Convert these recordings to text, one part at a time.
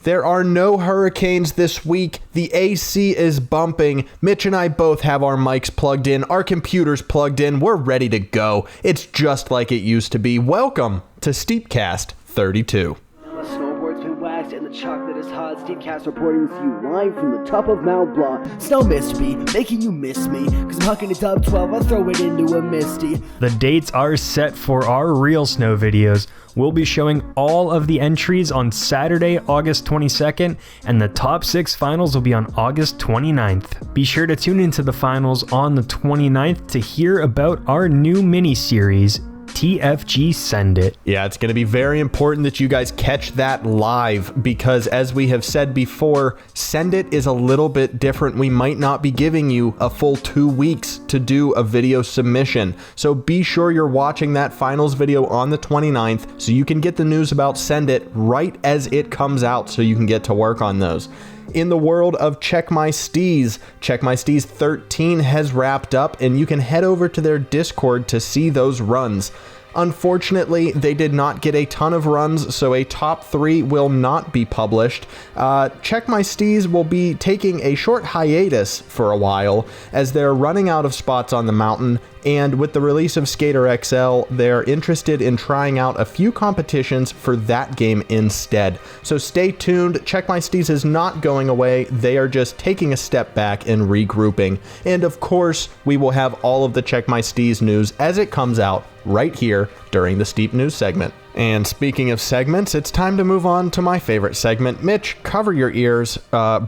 There are no hurricanes this week. The AC is bumping. Mitch and I both have our mics plugged in, our computers plugged in. We're ready to go. It's just like it used to be. Welcome to STEEPCAST 32. My snowboard's been waxed and the chocolate is hot. STEEPCAST reporting with you live from the top of Mount Blanc. Snow mist me, making you miss me. Cause I'm hucking it up 12, I'll throw it into a misty. The dates are set for our real snow videos. We'll be showing all of the entries on Saturday, August 22nd, and the top 6 finals will be on August 29th. Be sure to tune into the finals on the 29th to hear about our new mini-series, TFG Send It. Yeah, it's going to be very important that you guys catch that live because as we have said before, Send It is a little bit different. We might not be giving you a full 2 weeks to do a video submission. So be sure you're watching that finals video on the 29th so you can get the news about Send It right as it comes out so you can get to work on those. In the world of Check My Steez, Check My Steez 13 has wrapped up and you can head over to their Discord to see those runs. Unfortunately, they did not get a ton of runs, so a top 3 will not be published. Check My Steez will be taking a short hiatus for a while as they're running out of spots on the mountain, and with the release of Skater XL, they're interested in trying out a few competitions for that game instead. So stay tuned. Check My Steez is not going away. They are just taking a step back and regrouping. And of course, we will have all of the Check My Steez news as it comes out right here during the Steep News segment. And speaking of segments, it's time to move on to my favorite segment. Mitch, cover your ears,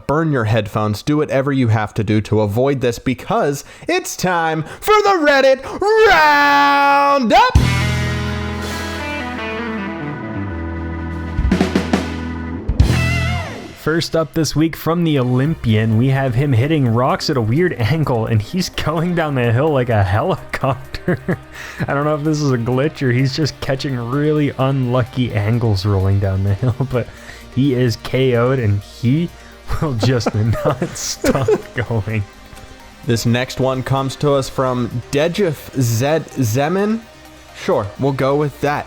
burn your headphones, do whatever you have to do to avoid this because it's time for the Reddit Roundup! First up this week from the Olympian, we have him hitting rocks at a weird angle, and he's going down the hill like a helicopter. I don't know if this is a glitch or he's just catching really unlucky angles rolling down the hill, but he is KO'd and he will just not stop going. This next one comes to us from Dejif Zed Zemin. Sure, we'll go with that.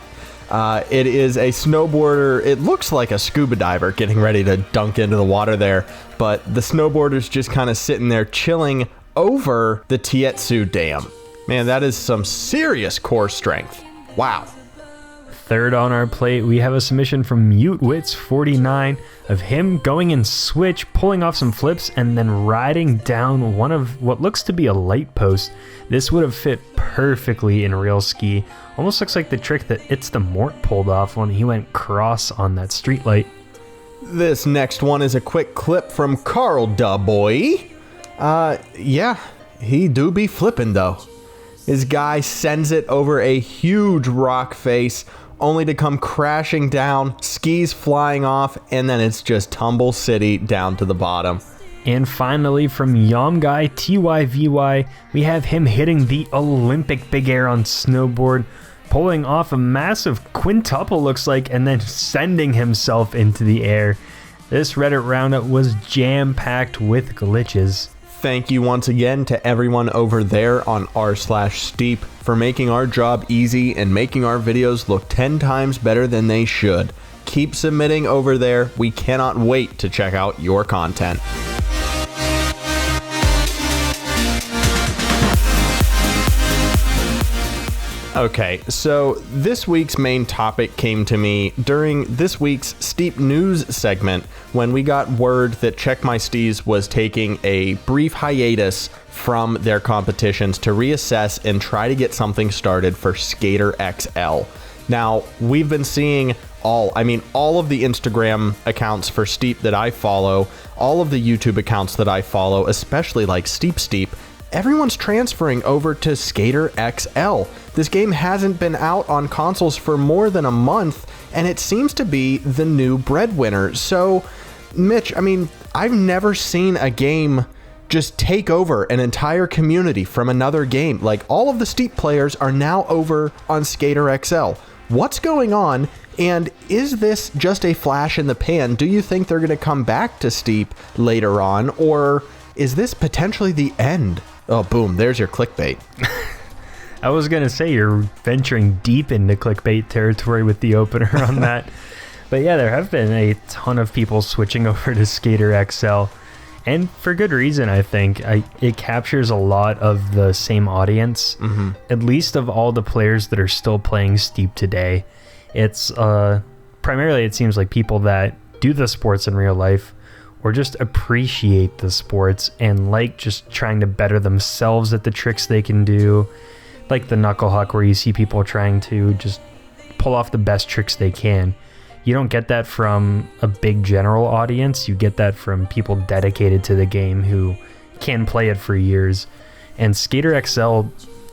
It is a snowboarder. It looks like a scuba diver getting ready to dunk into the water there, but the snowboarder's just kind of sitting there chilling over the Tietsu Dam. Man, that is some serious core strength. Wow. Third on our plate, we have a submission from MuteWits49 of him going in switch, pulling off some flips, and then riding down one of what looks to be a light post. This would have fit perfectly in real ski. Almost looks like the trick that It's the Mort pulled off when he went cross on that street light. This next one is a quick clip from Carl Duboy. Yeah, he do be flipping though. His guy sends it over a huge rock face, only to come crashing down, skis flying off, and then it's just Tumble City down to the bottom. And finally, from Yomguy TYVY, we have him hitting the Olympic big air on snowboard, pulling off a massive quintuple looks like, and then sending himself into the air. This Reddit Roundup was jam-packed with glitches. Thank you once again to everyone over there on r/steep for making our job easy and making our videos look 10 times better than they should. Keep submitting over there. We cannot wait to check out your content. Okay, so this week's main topic came to me during this week's Steep News segment when we got word that Check My Steez was taking a brief hiatus from their competitions to reassess and try to get something started for Skater XL. Now, we've been seeing all of the Instagram accounts for Steep that I follow, all of the YouTube accounts that I follow, especially like Steep, everyone's transferring over to Skater XL. This game hasn't been out on consoles for more than a month, and it seems to be the new breadwinner. So, Mitch, I've never seen a game just take over an entire community from another game. Like, all of the Steep players are now over on Skater XL. What's going on? And is this just a flash in the pan? Do you think they're going to come back to Steep later on, or is this potentially the end? Oh, boom, there's your clickbait. I was going to say you're venturing deep into clickbait territory with the opener on that. But yeah, there have been a ton of people switching over to Skater XL, and for good reason. I think it captures a lot of the same audience, at least of all the players that are still playing Steep today. It's primarily, it seems like people that do the sports in real life, or just appreciate the sports and like just trying to better themselves at the tricks they can do, like the knuckle huck, where you see people trying to just pull off the best tricks they can. You don't get that from a big general audience. You get that from people dedicated to the game who can play it for years. And Skater XL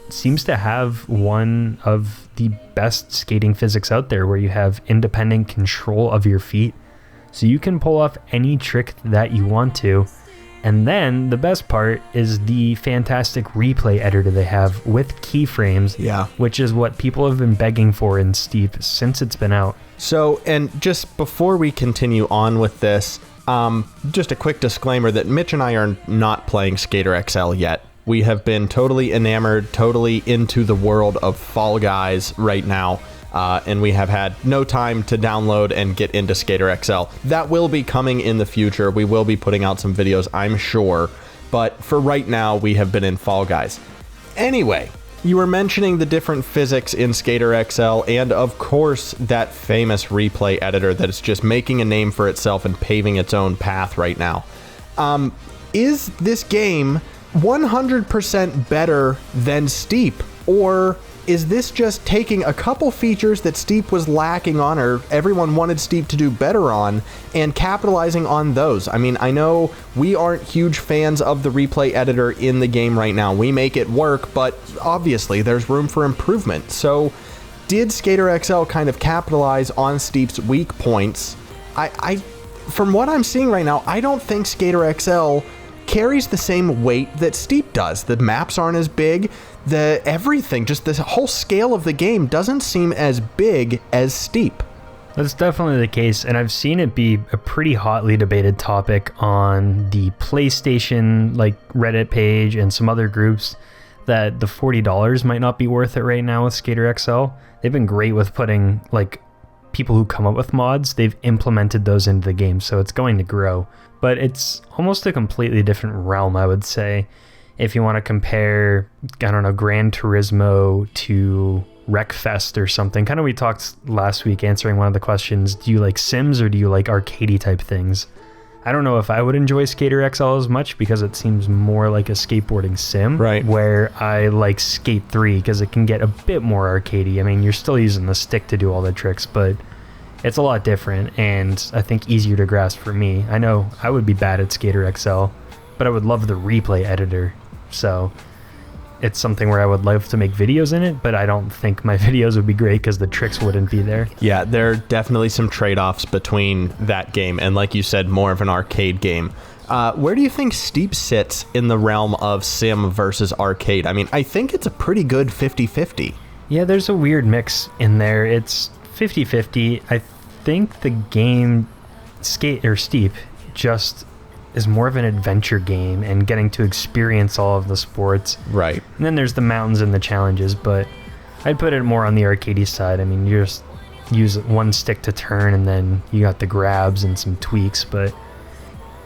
seems to have one of the best skating physics out there, where you have independent control of your feet. So you can pull off any trick that you want to. And then the best part is the fantastic replay editor they have with keyframes, which is what people have been begging for in Steep since it's been out. So, and just before we continue on with this, just a quick disclaimer that Mitch and I are not playing Skater XL yet. We have been totally enamored, totally into the world of Fall Guys right now. And we have had no time to download and get into Skater XL. That will be coming in the future. We will be putting out some videos, I'm sure. But for right now, we have been in Fall Guys. Anyway, you were mentioning the different physics in Skater XL, and of course, that famous replay editor that is just making a name for itself and paving its own path right now. Is this game 100% better than Steep, or is this just taking a couple features that Steep was lacking on, or everyone wanted Steep to do better on, and capitalizing on those? I mean, I know we aren't huge fans of the replay editor in the game right now. We make it work, but obviously there's room for improvement. So did Skater XL kind of capitalize on Steep's weak points? From what I'm seeing right now, I don't think Skater XL carries the same weight that Steep does. The maps aren't as big. Everything, just the whole scale of the game doesn't seem as big as Steep. That's definitely the case, and I've seen it be a pretty hotly debated topic on the PlayStation Reddit page and some other groups, that the $40 might not be worth it right now with Skater XL. They've been great with putting people who come up with mods, they've implemented those into the game, so it's going to grow. But it's almost a completely different realm, I would say. If you want to compare, I don't know, Gran Turismo to Wreckfest or something. Kind of, we talked last week answering one of the questions, do you like Sims or do you like arcadey type things? I don't know if I would enjoy Skater XL as much, because it seems more like a skateboarding sim. Right. Where I like Skate 3 because it can get a bit more arcadey. I mean, you're still using the stick to do all the tricks, but it's a lot different and I think easier to grasp for me. I know I would be bad at Skater XL, but I would love the replay editor. So it's something where I would love to make videos in it, but I don't think my videos would be great because the tricks wouldn't be there. Yeah, there are definitely some trade-offs between that game and, like you said, more of an arcade game. Where do you think Steep sits in the realm of sim versus arcade? I mean, I think it's a pretty good 50-50. Yeah, there's a weird mix in there. It's 50-50. I think the game Steep just is more of an adventure game and getting to experience all of the sports. Right. And then there's the mountains and the challenges, but I'd put it more on the arcadey side. I mean, you just use one stick to turn and then you got the grabs and some tweaks, but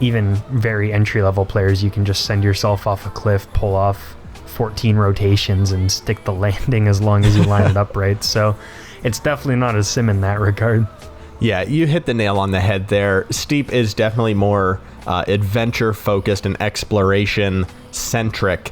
even very entry-level players, you can just send yourself off a cliff, pull off 14 rotations and stick the landing as long as you line it up right. So it's definitely not a sim in that regard. Yeah, you hit the nail on the head there. Steep is definitely more adventure-focused and exploration-centric,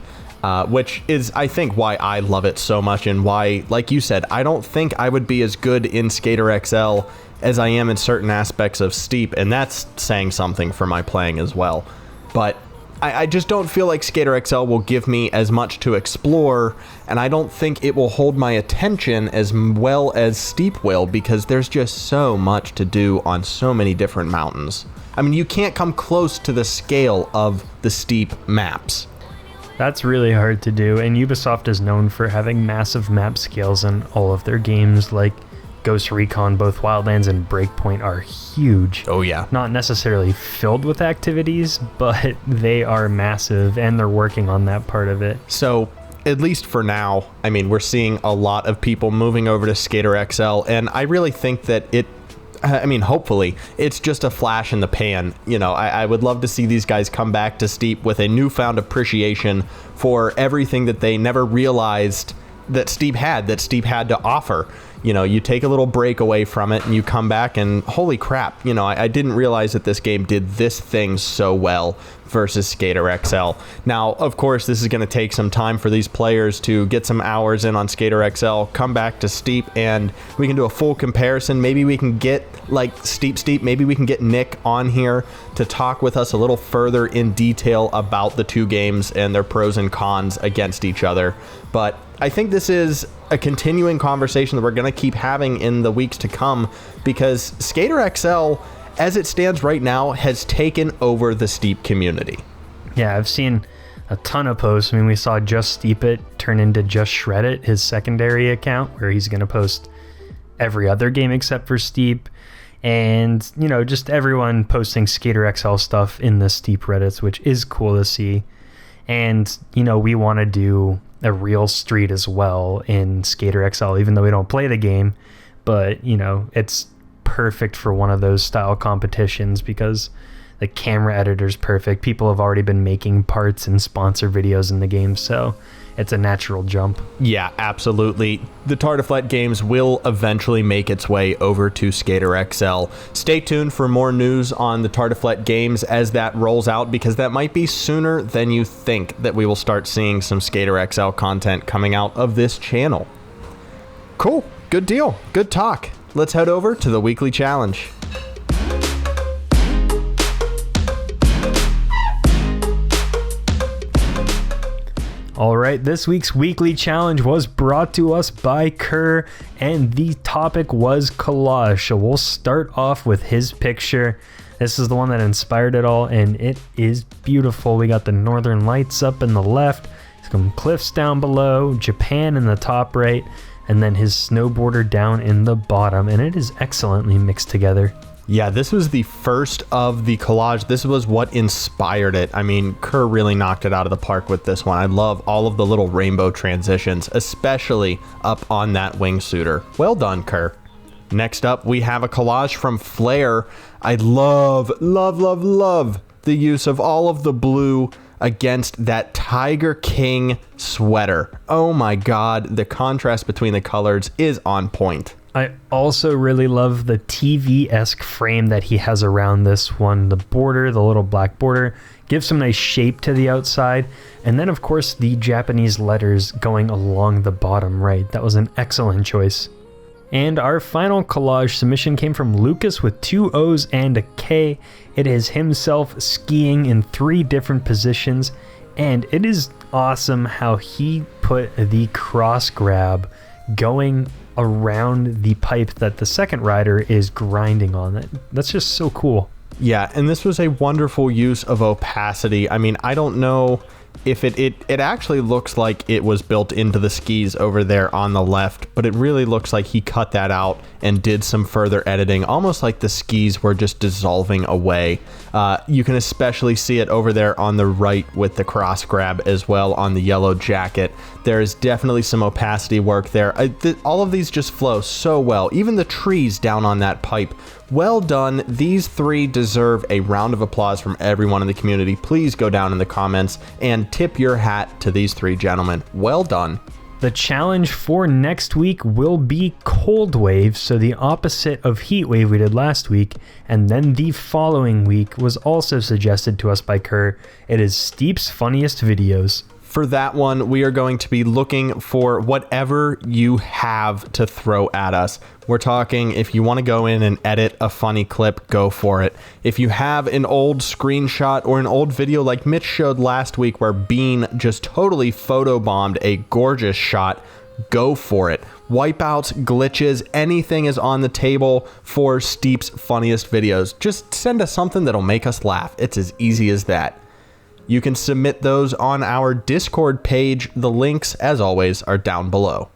which is, I think, why I love it so much, and why, like you said, I don't think I would be as good in Skater XL as I am in certain aspects of Steep, and that's saying something for my playing as well. But I just don't feel like Skater XL will give me as much to explore, and I don't think it will hold my attention as well as Steep will, because there's just so much to do on so many different mountains. I mean, you can't come close to the scale of the Steep maps. That's really hard to do, and Ubisoft is known for having massive map scales in all of their games, like Ghost Recon. Both Wildlands and Breakpoint are huge. Oh yeah. Not necessarily filled with activities, but they are massive, and they're working on that part of it. So, at least for now, I mean, we're seeing a lot of people moving over to Skater XL, and I really think that I mean, hopefully, it's just a flash in the pan. You know, I would love to see these guys come back to Steep with a newfound appreciation for everything that they never realized that Steep had to offer. You know, you take a little break away from it and you come back and holy crap, you know, I didn't realize that this game did this thing so well versus Skater XL. Now, of course, this is going to take some time for these players to get some hours in on Skater XL, come back to Steep, and we can do a full comparison. Maybe we can get like Steep, maybe we can get Nick on here to talk with us a little further in detail about the two games and their pros and cons against each other. But I think this is a continuing conversation that we're going to keep having in the weeks to come, because Skater XL, as it stands right now, has taken over the Steep community. Yeah, I've seen a ton of posts. I mean, we saw Just Steep It turn into Just Shred It, his secondary account, where he's going to post every other game except for Steep. And, you know, just everyone posting Skater XL stuff in the Steep Reddits, which is cool to see. And, you know, we want to do a real street as well in Skater XL, even though we don't play the game. But, you know, it's perfect for one of those style competitions because the camera editor's perfect. People have already been making parts and sponsor videos in the game, so it's a natural jump. Yeah, absolutely. The Tartiflet games will eventually make its way over to Skater XL. Stay tuned for more news on the Tartiflet games as that rolls out, because that might be sooner than you think that we will start seeing some Skater XL content coming out of this channel. Cool. Good deal. Good talk. Let's head over to the weekly challenge. All right, this week's weekly challenge was brought to us by Kerr, and the topic was collage. So we'll start off with his picture. This is the one that inspired it all, and it is beautiful. We got the northern lights up in the left, some cliffs down below, Japan in the top right, and then his snowboarder down in the bottom, and it is excellently mixed together. Yeah, this was the first of the collage. This was what inspired it. I mean, Kerr really knocked it out of the park with this one. I love all of the little rainbow transitions, especially up on that wingsuiter. Well done, Kerr. Next up, we have a collage from Flair. I love the use of all of the blue against that Tiger King sweater. Oh my God, the contrast between the colors is on point. I also really love the TV-esque frame that he has around this one. The border, the little black border, gives some nice shape to the outside. And then, of course, the Japanese letters going along the bottom right. That was an excellent choice. And our final collage submission came from Lucas with 2 O's and a K. It is himself skiing in 3 different positions. And it is awesome how he put the cross grab going around the pipe that the second rider is grinding on. That's just so cool. Yeah, and this was a wonderful use of opacity. I mean, I don't know if it actually looks like it was built into the skis over there on the left, but it really looks like he cut that out and did some further editing, almost like the skis were just dissolving away. You can especially see it over there on the right with the cross grab as well on the yellow jacket. There is definitely some opacity work there. All of these just flow so well. Even the trees down on that pipe. Well done. These 3 deserve a round of applause from everyone in the community. Please go down in the comments and tip your hat to these 3 gentlemen. Well done. The challenge for next week will be Cold Wave, so the opposite of Heat Wave we did last week, and then the following week was also suggested to us by Kerr. It is Steep's funniest videos. For that one, we are going to be looking for whatever you have to throw at us. We're talking, if you want to go in and edit a funny clip, go for it. If you have an old screenshot or an old video like Mitch showed last week where Bean just totally photobombed a gorgeous shot, go for it. Wipeouts, glitches, anything is on the table for Steep's funniest videos. Just send us something that'll make us laugh. It's as easy as that. You can submit those on our Discord page. The links, as always, are down below.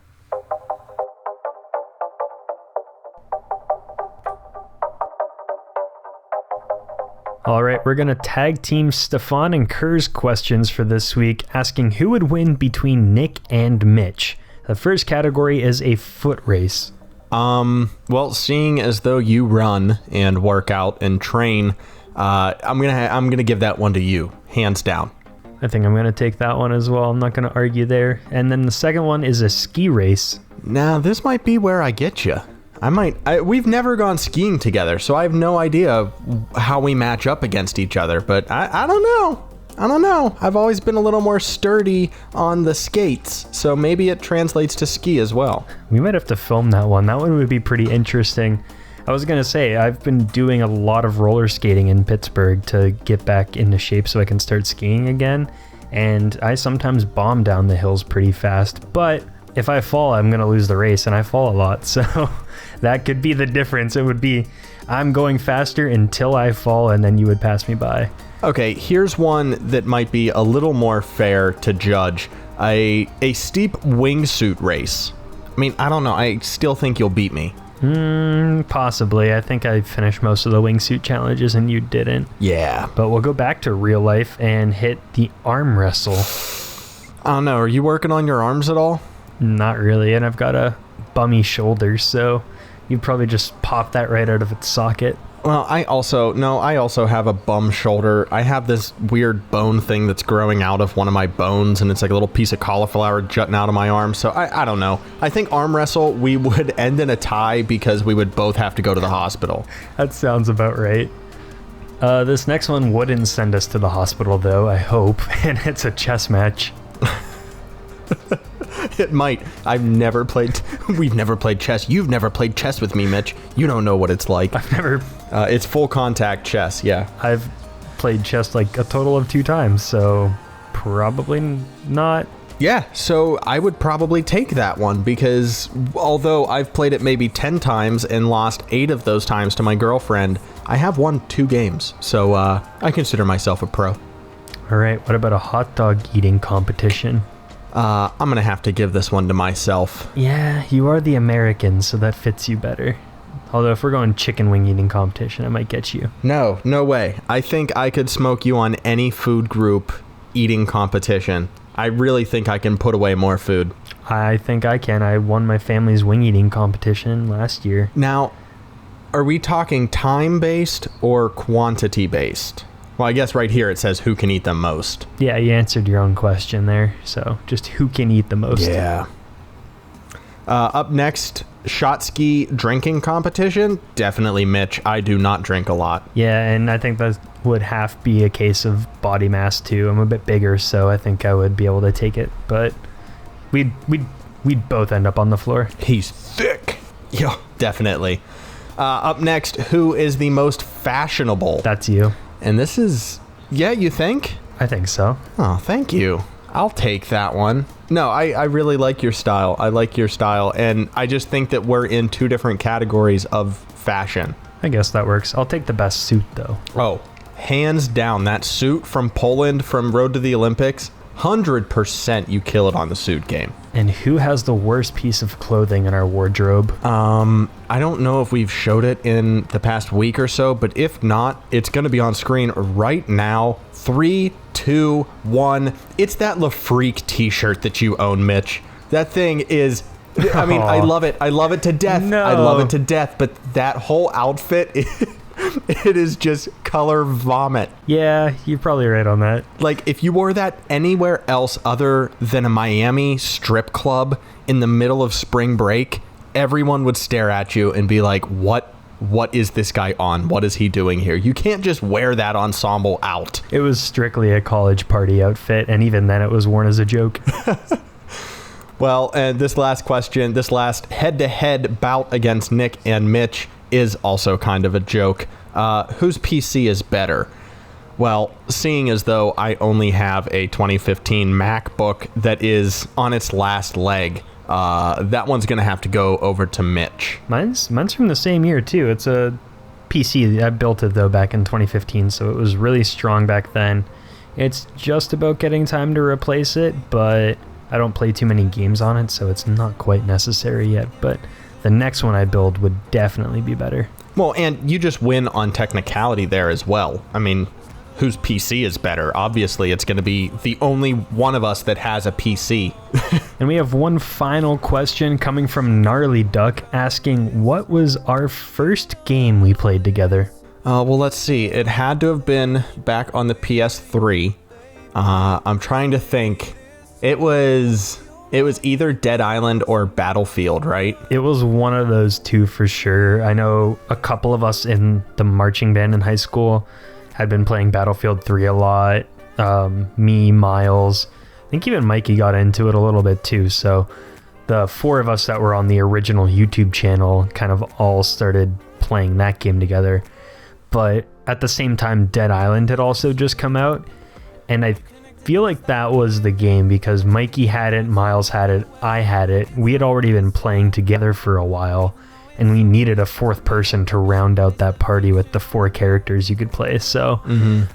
All right, we're going to tag team Stefan and Kerr's questions for this week, asking who would win between Nick and Mitch. The first category is a foot race. Well, seeing as though you run and work out and train, I'm gonna give that one to you, hands down. I think I'm going to take that one as well. I'm not going to argue there. And then the second one is a ski race. Now, this might be where I get you. We've never gone skiing together, so I have no idea how we match up against each other, but I don't know. I don't know. I've always been a little more sturdy on the skates, so maybe it translates to ski as well. We might have to film that one. That one would be pretty interesting. I was going to say, I've been doing a lot of roller skating in Pittsburgh to get back into shape so I can start skiing again. And I sometimes bomb down the hills pretty fast, but if I fall, I'm going to lose the race, and I fall a lot. So that could be the difference. It would be, I'm going faster until I fall, and then you would pass me by. Okay, here's one that might be a little more fair to judge. A steep wingsuit race. I mean, I don't know. I still think you'll beat me. Possibly. I think I finished most of the wingsuit challenges and you didn't. Yeah. But we'll go back to real life and hit the arm wrestle. I don't know. Are you working on your arms at all? Not really. And I've got a bummy shoulder, so you'd probably just pop that right out of its socket. Well, I also have a bum shoulder. I have this weird bone thing that's growing out of one of my bones, and it's like a little piece of cauliflower jutting out of my arm. So I don't know. I think arm wrestle, we would end in a tie because we would both have to go to the hospital. That sounds about right. This next one wouldn't send us to the hospital, though, I hope, and it's a chess match. It might. We've never played chess. You've never played chess with me, Mitch. You don't know what it's like. I've never... It's full contact chess, yeah. I've played chess like a total of 2 times, so probably not. Yeah, so I would probably take that one because although I've played it maybe 10 times and lost 8 of those times to my girlfriend, I have won 2 games. So I consider myself a pro. All right, what about a hot dog eating competition? I'm going to have to give this one to myself. Yeah, you are the American, so that fits you better. Although if we're going chicken wing eating competition, I might get you. No way. I think I could smoke you on any food group eating competition. I really think I can put away more food. I think I can. I won my family's wing eating competition last year. Now, are we talking time-based or quantity-based? Well, I guess right here it says who can eat the most. Yeah, you answered your own question there. So just who can eat the most. Yeah. Up next, shot ski drinking competition. Definitely Mitch. I do not drink a lot. Yeah, and I think that would have to be a case of body mass too. I'm a bit bigger, so I think I would be able to take it. But we'd both end up on the floor. He's thick. Yeah, definitely. Up next, who is the most fashionable? That's you. And this is... Yeah, you think? I think so. Oh, thank you. I'll take that one. No, I really like your style. I like your style. And I just think that we're in 2 different categories of fashion. I guess that works. I'll take the best suit, though. Oh, hands down. That suit from Poland from Road to the Olympics, 100% you kill it on the suit game. And who has the worst piece of clothing in our wardrobe? I don't know if we've showed it in the past week or so, but if not, it's going to be on screen right now. 3, 2, 1. It's that Le Freak t-shirt that you own, Mitch. That thing is... I mean, I love it. I love it to death. No. I love it to death, but that whole outfit... It is just color vomit. Yeah, you're probably right on that. Like, if you wore that anywhere else other than a Miami strip club in the middle of spring break, everyone would stare at you and be like, what is this guy on? What is he doing here? You can't just wear that ensemble out. It was strictly a college party outfit, and even then it was worn as a joke. Well, and this last question, this last head-to-head bout against Nick and Mitch is also kind of a joke. Whose PC is better? Well, seeing as though I only have a 2015 MacBook that is on its last leg, that one's going to have to go over to Mitch. Mine's from the same year, too. It's a PC. I built it, though, back in 2015, so it was really strong back then. It's just about getting time to replace it, but I don't play too many games on it, so it's not quite necessary yet. But the next one I build would definitely be better. Well, and you just win on technicality there as well. I mean, whose PC is better? Obviously, it's going to be the only one of us that has a PC. And we have one final question coming from Gnarly Duck asking, what was our first game we played together? Well, let's see. It had to have been back on the PS3. I'm trying to think. It was either Dead Island or Battlefield, right? It was one of those two for sure. I know a couple of us in the marching band in high school had been playing Battlefield 3 a lot. Me, Miles, I think even Mikey got into it a little bit too. So the four of us that were on the original YouTube channel kind of all started playing that game together. But at the same time, Dead Island had also just come out. And I feel like that was the game because Mikey had it, Miles had it, I had it. We had already been playing together for a while, and we needed a fourth person to round out that party with the 4 characters you could play. So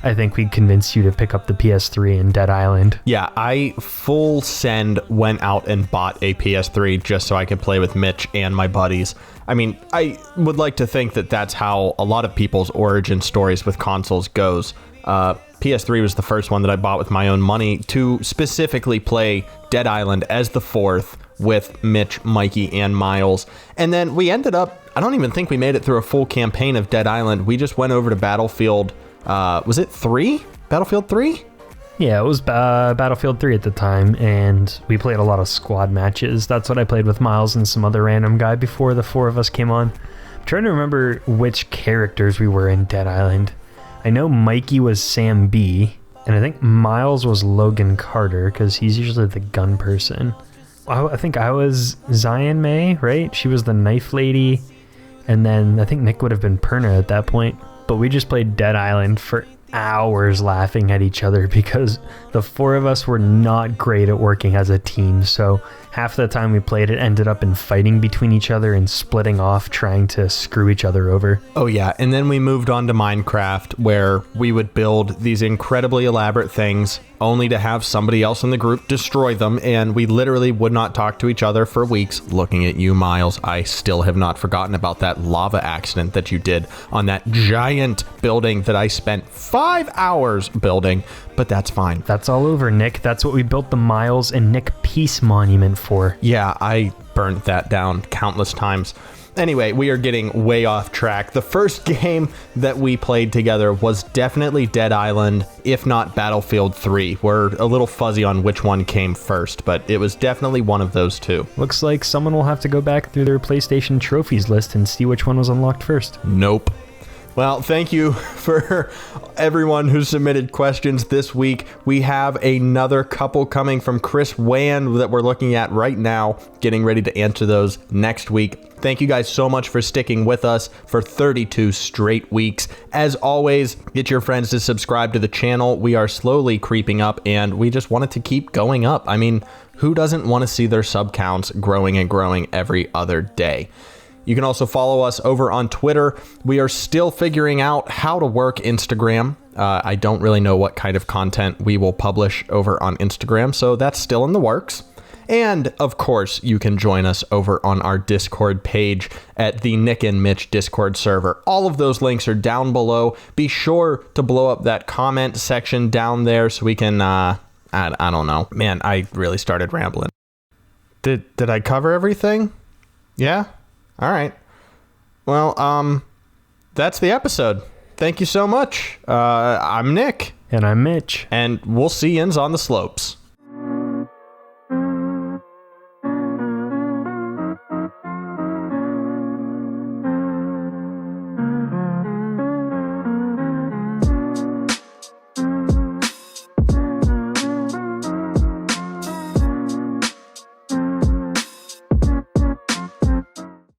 I think we convinced you to pick up the PS3 and Dead Island. Yeah, I full send went out and bought a PS3 just so I could play with Mitch and my buddies. I mean, I would like to think that that's how a lot of people's origin stories with consoles goes. PS3 was the first one that I bought with my own money to specifically play Dead Island as the 4th with Mitch, Mikey, and Miles. And then we ended up, I don't even think we made it through a full campaign of Dead Island. We just went over to Battlefield, was it 3? Battlefield 3? Yeah, it was Battlefield 3 at the time, and we played a lot of squad matches. That's what I played with Miles and some other random guy before the 4 of us came on. I'm trying to remember which characters we were in Dead Island. I know Mikey was Sam B, and I think Miles was Logan Carter, because he's usually the gun person. I think I was Zion May, right? She was the knife lady, and then I think Nick would have been Perna at that point. But we just played Dead Island for hours laughing at each other because the 4 of us were not great at working as a team. So half the time we played it ended up in fighting between each other and splitting off trying to screw each other over. Oh yeah, and then we moved on to Minecraft where we would build these incredibly elaborate things only to have somebody else in the group destroy them, and we literally would not talk to each other for weeks. Looking at you, Miles, I still have not forgotten about that lava accident that you did on that giant building that I spent 5 hours building, but that's fine. That's all over, Nick. That's what we built the Miles and Nick Peace Monument for. Yeah, I burnt that down countless times. Anyway, we are getting way off track. The first game that we played together was definitely Dead Island, if not Battlefield 3. We're a little fuzzy on which one came first, but it was definitely one of those two. Looks like someone will have to go back through their PlayStation trophies list and see which one was unlocked first. Nope. Well, thank you for everyone who submitted questions this week. We have another couple coming from Chris Wan that we're looking at right now, getting ready to answer those next week. Thank you guys so much for sticking with us for 32 straight weeks. As always, get your friends to subscribe to the channel. We are slowly creeping up, and we just want it to keep going up. I mean, who doesn't want to see their sub counts growing and growing every other day? You can also follow us over on Twitter. We are still figuring out how to work Instagram. I don't really know what kind of content we will publish over on Instagram, so that's still in the works. And, of course, you can join us over on our Discord page at the Nick and Mitch Discord server. All of those links are down below. Be sure to blow up that comment section down there so we can, I don't know. Man, I really started rambling. Did I cover everything? Yeah? All right. Well, that's the episode. Thank you so much. I'm Nick. And I'm Mitch. And we'll see yins on the slopes.